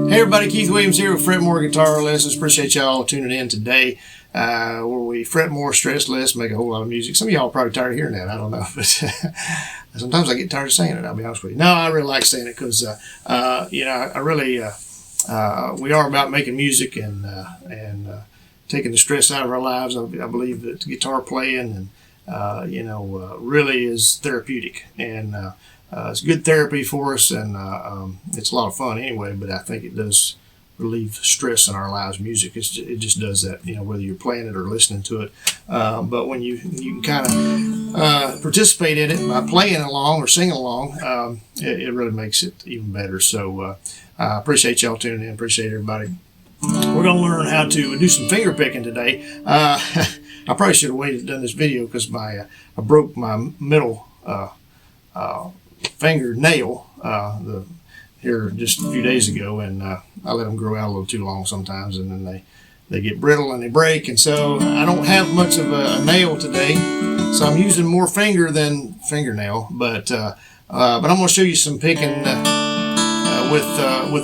Hey everybody, Keith Williams here with Fret More Guitar Lessons. Appreciate y'all tuning in today, where we fret more, stress less, make a whole lot of music. Some of y'all are probably tired of hearing that, I don't know, but sometimes I get tired of saying it, I'll be honest with you. No, I really like saying it because, I really, we are about making music and taking the stress out of our lives. I believe that guitar playing and, really is therapeutic, and it's good therapy for us, and it's a lot of fun anyway, but I think it does relieve stress in our lives. Music, it just does that, whether you're playing it or listening to it. But when you can kind of participate in it by playing along or singing along, it really makes it even better. So I appreciate y'all tuning in. Appreciate everybody. We're going to learn how to do some finger picking today. I probably should have waited and done this video because I broke my middle fingernail here just a few days ago, and I let them grow out a little too long sometimes, and then they get brittle and they break, and so I don't have much of a nail today, so I'm using more finger than fingernail, but I'm going to show you some picking with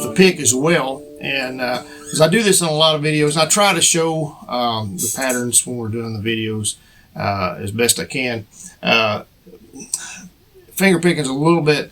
the pick as well. And because I do this in a lot of videos, I try to show the patterns when we're doing the videos as best I can. Finger picking is a little bit,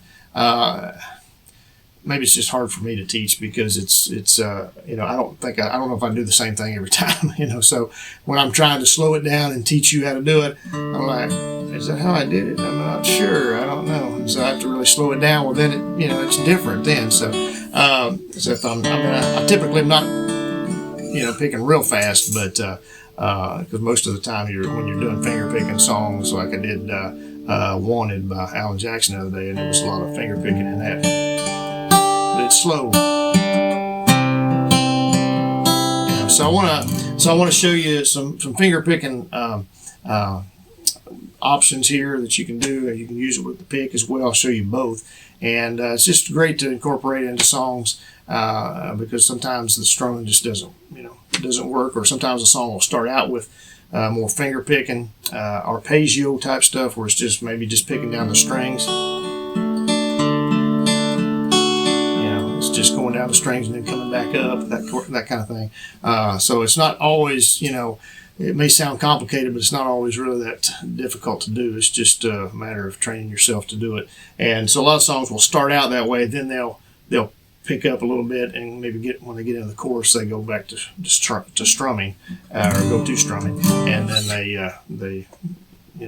maybe it's just hard for me to teach because it's I don't know if I do the same thing every time, so when I'm trying to slow it down and teach you how to do it, I'm like, is that how I did it? I'm not sure, I don't know. And so I have to really slow it down. Well, then it's different then. So if I typically am not, picking real fast, but because most of the time when you're doing finger picking songs like I did Wanted by Alan Jackson the other day, and there was a lot of finger picking in that, but it's slow. So I want to show you some finger picking options here that you can do, and you can use it with the pick as well. I'll show you both, and it's just great to incorporate into songs because sometimes the strumming just doesn't work, or sometimes a song will start out with more finger picking, arpeggio type stuff, where it's just maybe just picking down the strings. It's just going down the strings and then coming back up, that kind of thing. So it's not always, it may sound complicated, but it's not always really that difficult to do. It's just a matter of training yourself to do it. And so a lot of songs will start out that way, then they'll pick up a little bit, and maybe when they get into the chorus, they go back to strumming, or go to strumming, and then they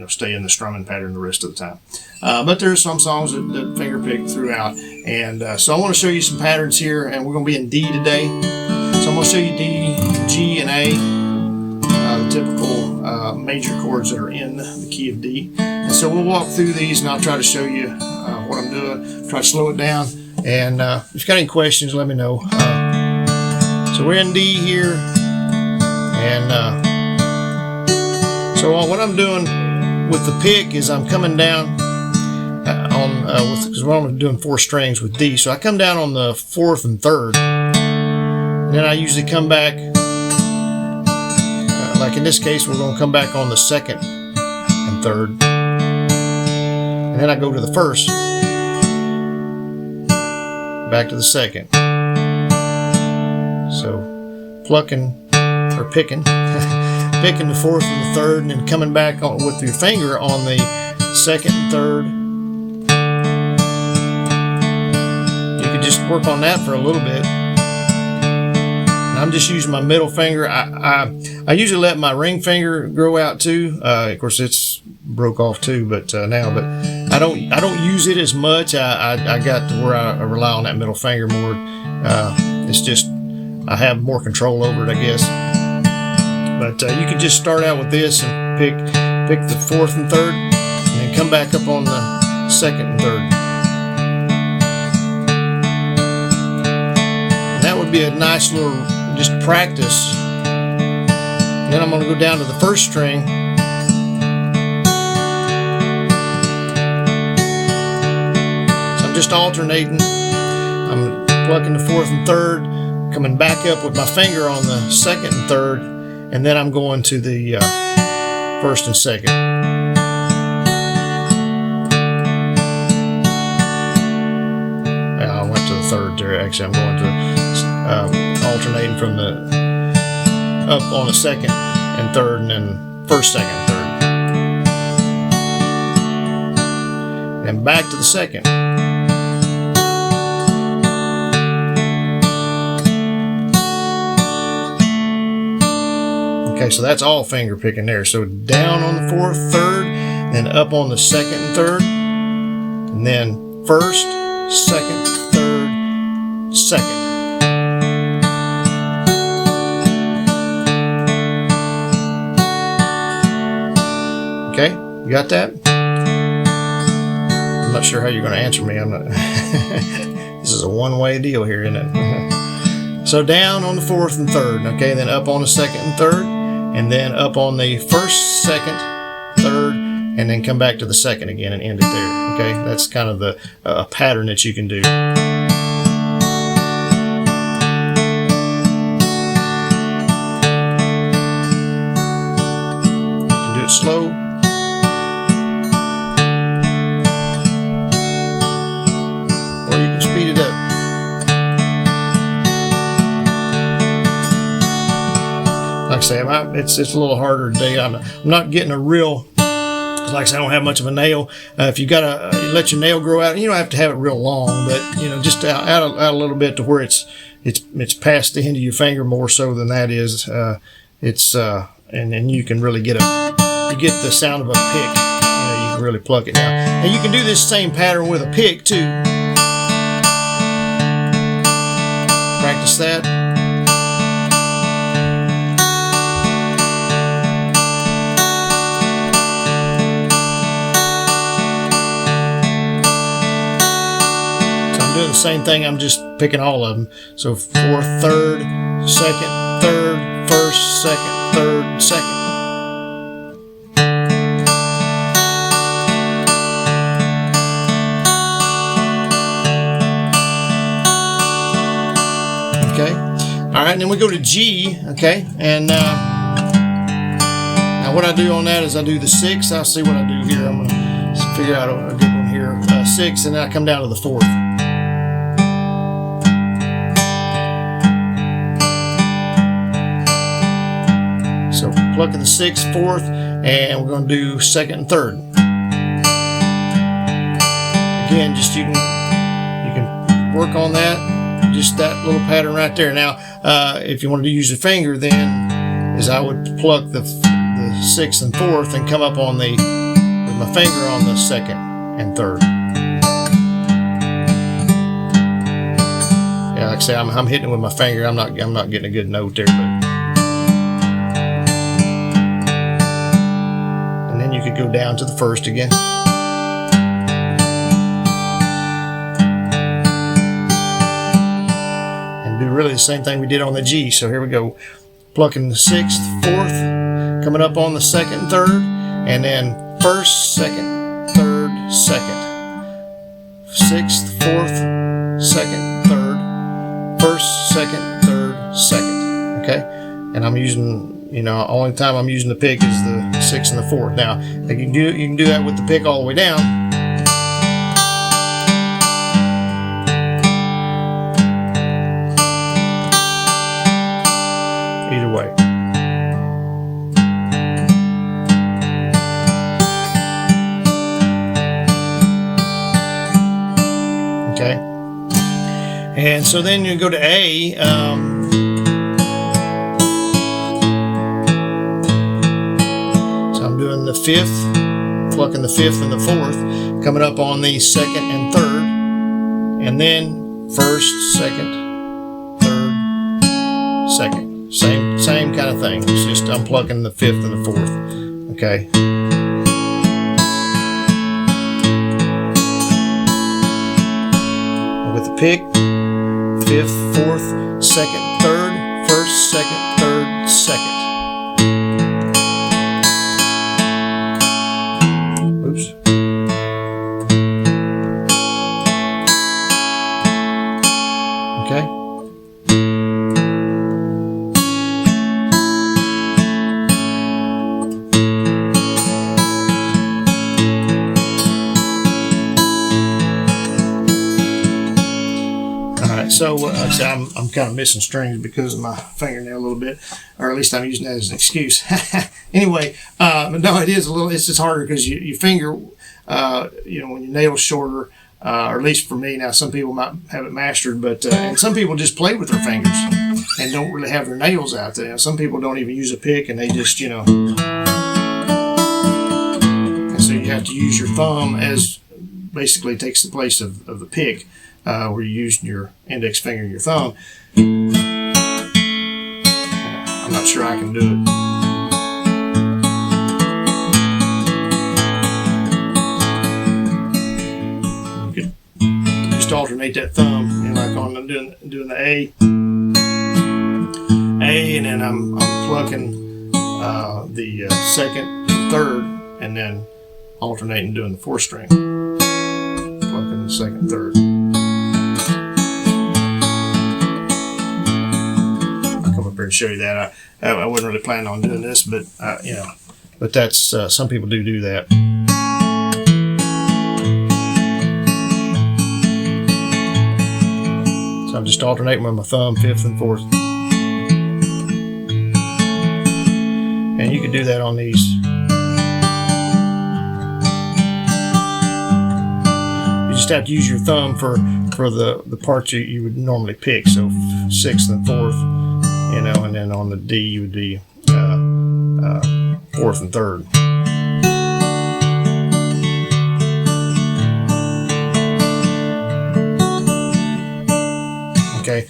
stay in the strumming pattern the rest of the time. But there's some songs that finger pick throughout, and so I want to show you some patterns here, and we're going to be in D today. So I'm going to show you D, G, and A, the typical major chords that are in the key of D. And so we'll walk through these, and I'll try to show you what I'm doing, try to slow it down. And if you've got any questions, let me know. So we're in D here, and so what I'm doing with the pick is I'm coming down because we're only doing 4 strings with D. So I come down on the 4th and 3rd, and then I usually come back, like in this case, we're going to come back on the 2nd and 3rd, and then I go to the 1st. Back to the 2nd. So plucking or picking picking the 4th and the 3rd, and then coming back on with your finger on the 2nd and 3rd. You could just work on that for a little bit. And I'm just using my middle finger. I usually let my ring finger grow out too. Of course, it's broke off too, but I don't use it as much. I got to where I rely on that middle finger more. It's just I have more control over it, I guess. But you can just start out with this and pick the 4th and 3rd, and then come back up on the 2nd and 3rd. And that would be a nice little just practice. And then I'm going to go down to the 1st string. Just alternating. I'm plucking the 4th and 3rd, coming back up with my finger on the 2nd and 3rd, and then I'm going to the 1st and 2nd. I went to the 3rd there. Actually, I'm going to alternating from the up on the second and third, and then first, second, third. Then back to the second. Okay, so that's all finger picking there. So down on the fourth, third, then up on the second and third, and then first, second, third, second. Okay, you got that? I'm not sure how you're going to answer me. I'm not. This is a one-way deal here, isn't it? So down on the fourth and third, okay, then up on the second and third, and then up on the first, second, third, and then come back to the second again and end it there. Okay, that's kind of the pattern that you can do. You can do it slow. Or you can speed it up. Like I say, it's a little harder today. I'm not getting a real, like I say, I don't have much of a nail. If you gotta let your nail grow out, you don't have to have it real long, but just out a little bit to where it's past the end of your finger more so than that is. And then you can really get the sound of a pick. You can really pluck it now. And you can do this same pattern with a pick too. Practice that. Doing the same thing, I'm just picking all of them. So fourth, third, second, third, first, second, third, second. Okay, all right, and then we go to G, okay, and now what I do on that is I do the 6. I'll see what I do here. I'm going to figure out a good one here. 6, and then I come down to the 4th. So plucking the 6th, 4th, and we're going to do 2nd and 3rd. Again, just you can work on that, just that little pattern right there. Now, if you want to use your finger, then is I would pluck the 6th and 4th and come up on with my finger on the 2nd and 3rd. Yeah, like I say, I'm hitting it with my finger. I'm not getting a good note there, but. You could go down to the 1st again. And do really the same thing we did on the G. So here we go. Plucking the 6th, 4th, coming up on the 2nd and 3rd, and then 1st, 2nd, 3rd, 2nd. 6th, 4th, 2nd, 3rd, 1st, 2nd, 3rd, 2nd. Okay? And I'm using, only time I'm using the pick is the 6th and the 4th. Now, you can do that with the pick all the way down. Either way. Okay. And so then you go to A. The 5th, plucking the 5th and the 4th, coming up on the 2nd and 3rd, and then 1st, 2nd, 3rd, 2nd. Same kind of thing. It's just I'm plucking the 5th and the 4th. Okay. With the pick, 5th, 4th, 2nd, 3rd, 1st, 2nd, 3rd, 2nd. So like I said, I'm kind of missing strings because of my fingernail a little bit, or at least I'm using that as an excuse. Anyway, but no, it is a little. It's just harder because your finger, when your nail's shorter, or at least for me. Now, some people might have it mastered, but and some people just play with their fingers and don't really have their nails out there. Some people don't even use a pick, and they just and so you have to use your thumb as basically takes the place of the pick. Where you're using your index finger and your thumb. I'm not sure I can do it. You could just alternate that thumb, like on doing the A, and then I'm plucking the second and third, and then alternating doing the fourth string, plucking the second and third. And show you that. I wasn't really planning on doing this, but but that's some people do that. So I'm just alternating with my thumb, fifth and fourth, and you can do that on these. You just have to use your thumb for the parts you would normally pick. So sixth and fourth. And then on the D you would be fourth and third. Okay,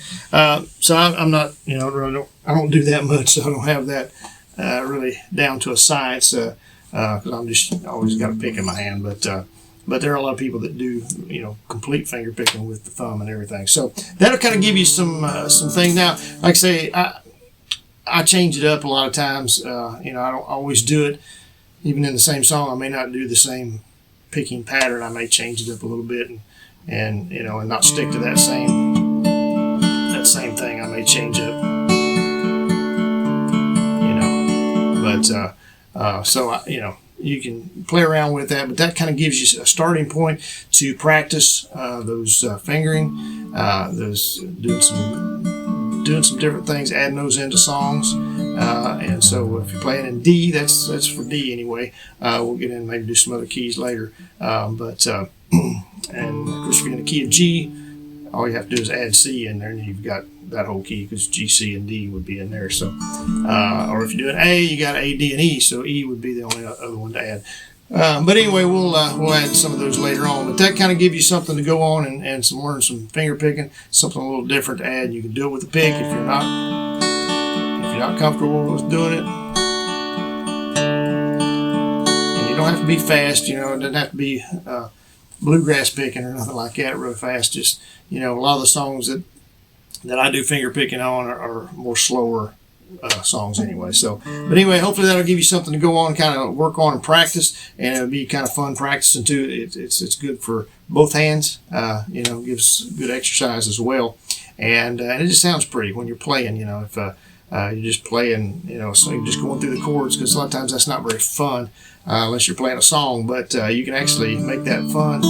so I'm not, really I don't do that much, so I don't have that really down to a science, because I'm just always got a pick in my hand, but there are a lot of people that do, complete finger picking with the thumb and everything. So that'll kind of give you some things. Now, like I say, I change it up a lot of times. I don't always do it. Even in the same song, I may not do the same picking pattern. I may change it up a little bit and not stick to that same thing. I may change up. You can play around with that, but that kind of gives you a starting point to practice those fingering, those doing some different things, adding those into songs. And so if you're playing in D, that's for D anyway. We'll get in and maybe do some other keys later. And of course, if you're in the key of G, all you have to do is add C in there, and you've got that whole key, because G, C, and D would be in there. So, or if you're doing A, you got A, D, and E. So E would be the only other one to add. But anyway, we'll add some of those later on. But that kind of gives you something to go on and learn some finger picking, something a little different to add. You can do it with a pick if you're not comfortable with doing it. And you don't have to be fast. It doesn't have to be bluegrass picking or nothing like that real fast. Just a lot of the songs that I do finger picking on are more slower songs anyway. So, but anyway, hopefully that'll give you something to go on, kind of work on and practice, and it'll be kind of fun practicing too. It's good for both hands. Gives good exercise as well, and it just sounds pretty when you're playing. If you're just playing, so you're just going through the chords, because a lot of times that's not very fun unless you're playing a song. But you can actually make that fun.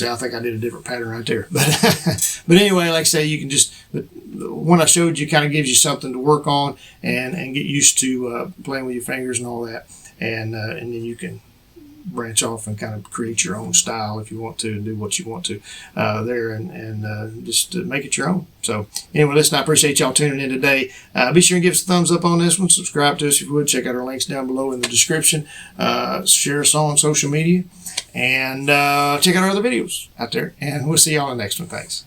I think I did a different pattern right there, but anyway, like I say, you can just, the one I showed you kind of gives you something to work on and get used to playing with your fingers and all that, and then you can branch off and kind of create your own style if you want to, and do what you want to there, and just make it your own. So anyway, listen, I appreciate y'all tuning in today. Be sure and give us a thumbs up on this one. Subscribe to us if you would. Check out our links down below in the description. Share us on social media, and check out our other videos out there. And we'll see y'all in the next one. Thanks.